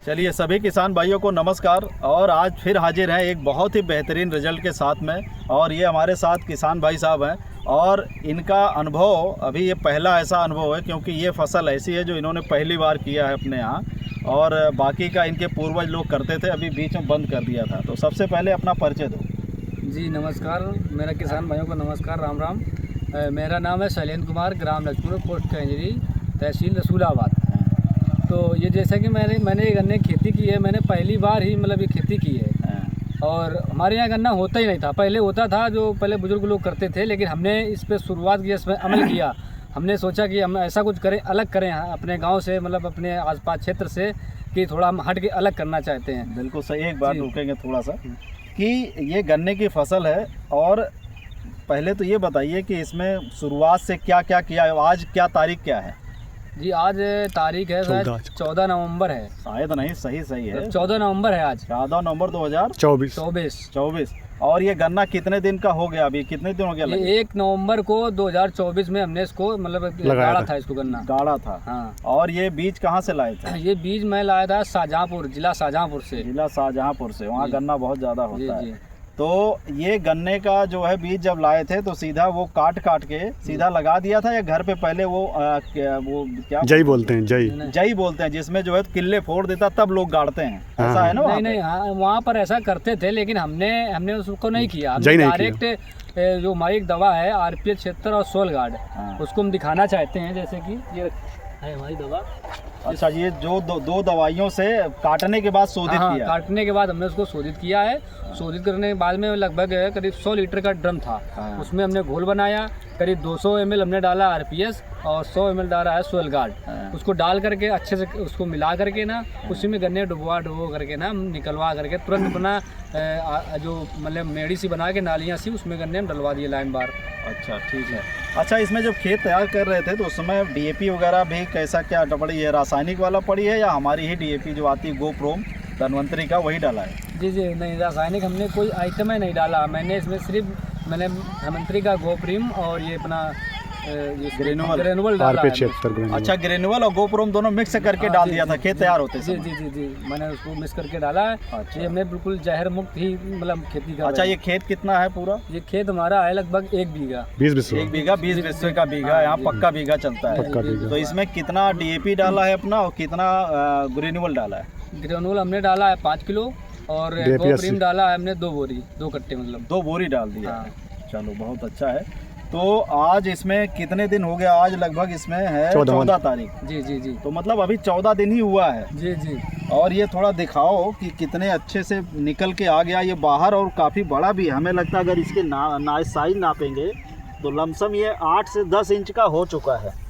चलिए सभी किसान भाइयों को नमस्कार। और आज फिर हाजिर हैं एक बहुत ही बेहतरीन रिजल्ट के साथ में। और ये हमारे साथ किसान भाई साहब हैं और इनका अनुभव अभी ये पहला ऐसा अनुभव है, क्योंकि ये फसल ऐसी है जो इन्होंने पहली बार किया है अपने यहाँ, और बाकी का इनके पूर्वज लोग करते थे, अभी बीच में बंद कर दिया था। तो सबसे पहले अपना परिचय दो। जी नमस्कार, मेरा किसान भाइयों को नमस्कार, राम राम। मेरा नाम है शैलेंद्र कुमार, ग्राम लक्ष्मण, पोस्ट कंजरी, तहसील रसूलाबाद। तो ये जैसा कि मैंने ये गन्ने की खेती की है, मैंने पहली बार ही मतलब ये खेती की है। और हमारे यहाँ गन्ना होता ही नहीं था, पहले होता था जो पहले बुजुर्ग लोग करते थे, लेकिन हमने इस पर शुरुआत की, इस पर अमल किया। हमने सोचा कि हम ऐसा कुछ करें, अलग करें अपने गांव से, मतलब अपने आसपास क्षेत्र से, कि थोड़ा हम हट के अलग करना चाहते हैं। बिल्कुल सही। एक बार रुकेंगे थोड़ा सा कि ये गन्ने की फसल है, और पहले तो ये बताइए कि इसमें शुरुआत से क्या क्या किया है। आज क्या तारीख क्या है? जी आज तारीख है शायद 14 नवंबर है, शायद नहीं, सही है, 14 नवंबर है आज, 14 नवंबर 2024। और ये गन्ना कितने दिन का हो गया? अभी कितने दिन हो गया? ये 1 नवंबर को 2024 में हमने इसको मतलब गाड़ा था, इसको गन्ना गाड़ा था। हाँ। और ये बीज कहाँ से लाए थे? ये बीज मैं लाया था शाहजहाँपुर, जिला शाहजहाँपुर से। वहाँ गन्ना बहुत ज़्यादा होता है। तो ये गन्ने का जो है बीज जब लाए थे तो सीधा वो काट के सीधा लगा दिया था, या घर पे पहले वो क्या जई बोलते हैं, जई बोलते हैं, जिसमें जो है किल्ले फोड़ देता तब लोग गाड़ते हैं, ऐसा है ना? नहीं, हाँ, वहाँ पर ऐसा करते थे, लेकिन हमने उसको नहीं किया। डायरेक्ट जो हमारी एक दवा है RPH 76 और सोल गार्ड, उसको हम दिखाना चाहते हैं। जैसे कि ये है हमारी दवा। अच्छा, ये जो दो दवाइयों से काटने के बाद शोधित किया? काटने के बाद हमने उसको शोधित किया है। शोधित करने के बाद में लगभग करीब 100 लीटर का ड्रम था। उसमें हमने घोल बनाया, करीब 200 ml हमने डाला RPS और 100 ml डाला है सोयल गार्ड। उसको डाल करके अच्छे से उसको मिला करके ना, उसी में गन्ने डुबो करके ना निकलवा करके तुरंत अपना जो मतलब मेड़ी सी बना के नालियाँ सी, उसमें गन्ने हम डलवा दिए लाइन बार। अच्छा, ठीक है। अच्छा, इसमें जब खेत तैयार कर रहे थे तो उस समय DAP वगैरह भी कैसा क्या पड़ी है? रासायनिक वाला पड़ी है या हमारी ही DAP जो आती है गोप्रोम धनवंतरी का, वही डाला है? जी नहीं, रासायनिक हमने कोई आइटम ही नहीं डाला। मैंने इसमें सिर्फ मैंने धनवंतरी का गोप्रीम और ये अपना ग्रेनुअल डाला है। अच्छा, ग्रेनुअल और गोप्रोम दोनों मिक्स करके डाल दिया था खेत तैयार होते समय? जी मैंने उसको मिक्स करके डाला है। अच्छा। ये हमने बिल्कुल जहर मुक्त ही मतलब खेती कर। अच्छा, ये खेत कितना है पूरा? ये खेत हमारा है लगभग 1 बीघा, 20 बिस्वे का बीघा। यहाँ पक्का बीघा चलता है। तो इसमें कितना DAP डाला है अपना, और कितना ग्रेनुअल डाला है? ग्रेनुअल हमने डाला है 5 किलो और गोप्रीम डाला है हमने 2 बोरी, 2 कट्टे, मतलब 2 बोरी डाल दिया। चलो, बहुत अच्छा है। तो आज इसमें कितने दिन हो गया? आज लगभग इसमें है 14 तारीख। जी। तो मतलब अभी 14 दिन ही हुआ है। जी। और ये थोड़ा दिखाओ कि कितने अच्छे से निकल के आ गया ये बाहर, और काफ़ी बड़ा भी। हमें लगता है अगर इसके साइज नापेंगे तो लमसम ये 8 से 10 इंच का हो चुका है।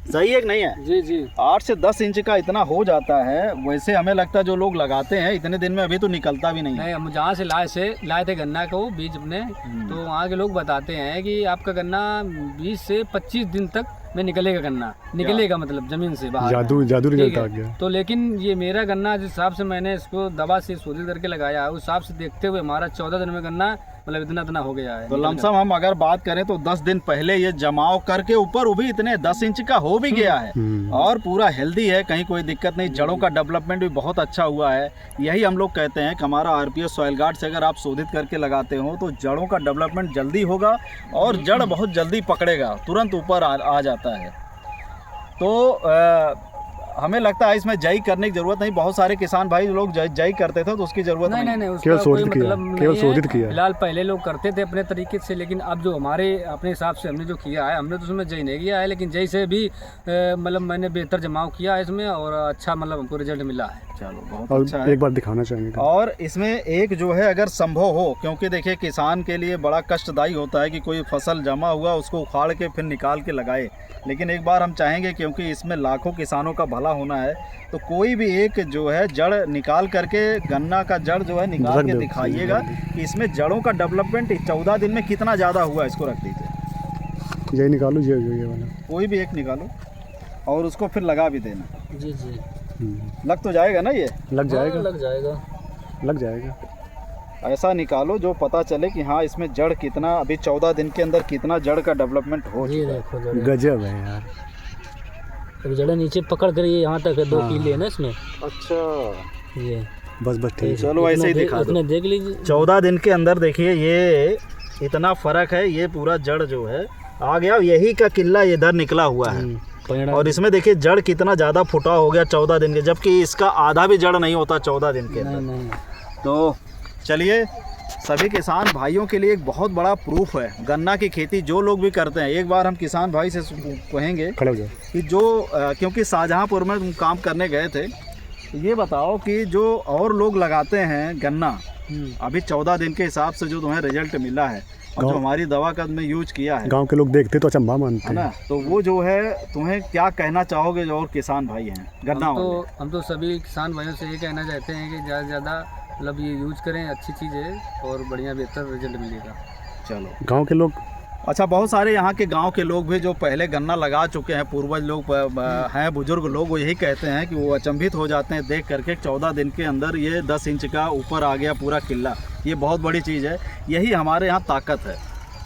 सही है कि नहीं है? जी 8 से 10 इंच का इतना हो जाता है। वैसे हमें लगता है जो लोग लगाते हैं इतने दिन में अभी तो निकलता भी नहीं है। हम जहाँ से लाए थे गन्ना को बीज अपने, तो वहाँ के लोग बताते हैं कि आपका गन्ना 20 से 25 दिन तक में निकलेगा, गन्ना निकलेगा, मतलब जमीन से बाहर। जादू रिजल्ट आ गया। तो लेकिन ये मेरा गन्ना जिस हिसाब से मैंने इसको दवा से शोधित करके लगाया है, उस हिसाब से देखते हुए हमारा 14 दिन में गन्ना मतलब इतना हो गया है। तो लमसम हम अगर बात करें तो 10 दिन पहले ये जमाव करके ऊपर वो भी इतने 10 इंच का हो भी गया है, और पूरा हेल्दी है, कहीं कोई दिक्कत नहीं। जड़ों का डेवलपमेंट भी बहुत अच्छा हुआ है। यही हम लोग कहते हैं कि हमारा RPS सॉइल गार्ड से अगर आप शोधित करके लगाते हो तो जड़ों का डेवलपमेंट जल्दी होगा, और जड़ बहुत जल्दी पकड़ेगा, तुरंत ऊपर आ जाता है। तो हमें लगता है इसमें जई करने की जरूरत नहीं। बहुत सारे किसान भाई लोग जई करते थे तो उसकी जरूरत नहीं। केवल शोधित किया। फिलहाल पहले लोग करते थे अपने तरीके से, लेकिन अब जो हमारे अपने हिसाब से हमने जो किया है, हमने तो उसमें जई नहीं किया है, लेकिन जई से भी मतलब मैंने बेहतर जमाव किया है इसमें, और अच्छा मतलब हमको रिजल्ट मिला है। चलो, बहुत अच्छा है। एक बार दिखाना चाहेंगे। और इसमें एक जो है अगर संभव हो, क्योंकि देखिए किसान के लिए बड़ा कष्टदायी होता है कि कोई फसल जमा हुआ उसको उखाड़ के फिर निकाल के लगाए, लेकिन एक बार हम चाहेंगे क्योंकि इसमें लाखों किसानों का भला होना है, तो कोई भी एक जो है जड़ निकाल करके, गन्ना का जड़ जो है निकाल के दिखाइएगा कि इसमें जड़ों का डेवलपमेंट 14 दिन में कितना ज़्यादा हुआ। इसको रख दीजिए, ये निकालो, ये वाला कोई भी एक निकालो और उसको फिर लगा भी देना। जी लग तो जाएगा ना? ये लग जाएगा। ऐसा निकालो जो पता चले कि हाँ इसमें जड़ कितना, अभी 14 दिन के अंदर कितना जड़ का डेवलपमेंट हो चुका है। गजब है यार। अब जड़ा नीचे पकड़ कर ये यहाँ तक है, 2 हाँ। किले है ना इसमें। अच्छा ये बस ठीक है। चलो ऐसे ही दिखा दो। देख लीजिए 14 दिन के अंदर देखिए ये इतना फर्क है, ये पूरा जड़ जो है आ गया, यही का किला इधर निकला हुआ है। परिणाम और इसमें देखिए जड़ कितना ज़्यादा फुटा हो गया 14 दिन के, जबकि इसका आधा भी जड़ नहीं होता 14 दिन के अंदर। नहीं तो चलिए, सभी किसान भाइयों के लिए एक बहुत बड़ा प्रूफ है गन्ना की खेती जो लोग भी करते हैं। एक बार हम किसान भाई से कहेंगे खड़े हो जाओ। कि जो क्योंकि शाहजहाँपुर में तुम काम करने गए थे, ये बताओ कि जो और लोग लगाते हैं गन्ना, अभी 14 दिन के हिसाब से जो तुम्हें रिजल्ट मिला है और जो हमारी दवा का तुमने यूज किया है, गांव के लोग देखते तो अचंभा मानते है ना, हैं। तो वो जो है तुम्हें क्या कहना चाहोगे जो और किसान भाई हैं गन्ना वाले? हम तो सभी किसान भाइयों से ये कहना चाहते हैं कि ज़्यादा से ज़्यादा मतलब ये यूज करें, अच्छी चीज़ है और बढ़िया बेहतर रिजल्ट मिलेगा। चलो, गांव के लोग अच्छा, बहुत सारे यहाँ के गांव के लोग भी जो पहले गन्ना लगा चुके हैं, पूर्वज लोग हैं, बुजुर्ग लोग, वो यही कहते हैं कि वो अचंभित हो जाते हैं देख करके 14 दिन के अंदर ये 10 इंच का ऊपर आ गया पूरा किला। ये बहुत बड़ी चीज़ है, यही हमारे यहाँ ताकत है।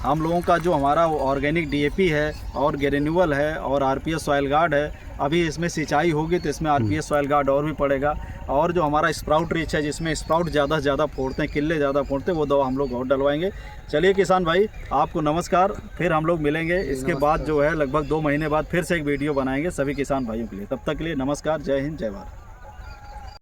हम लोगों का जो हमारा ऑर्गेनिक DAP है और ग्रेन्यूअल है और RPS सॉइल गार्ड है, अभी इसमें सिंचाई होगी तो इसमें RPS सॉइल गार्ड और भी पड़ेगा। और जो हमारा स्प्राउट रिच है, जिसमें स्प्राउट ज़्यादा से ज़्यादा फोड़ते हैं, किले ज़्यादा फोड़ते हैं, वो दवा हम लोग और डलवाएंगे। चलिए किसान भाई, आपको नमस्कार, फिर हम लोग मिलेंगे। इसके बाद जो है लगभग 2 महीने बाद फिर से एक वीडियो बनाएंगे सभी किसान भाइयों के लिए। तब तक के लिए नमस्कार, जय हिंद, जय भारत।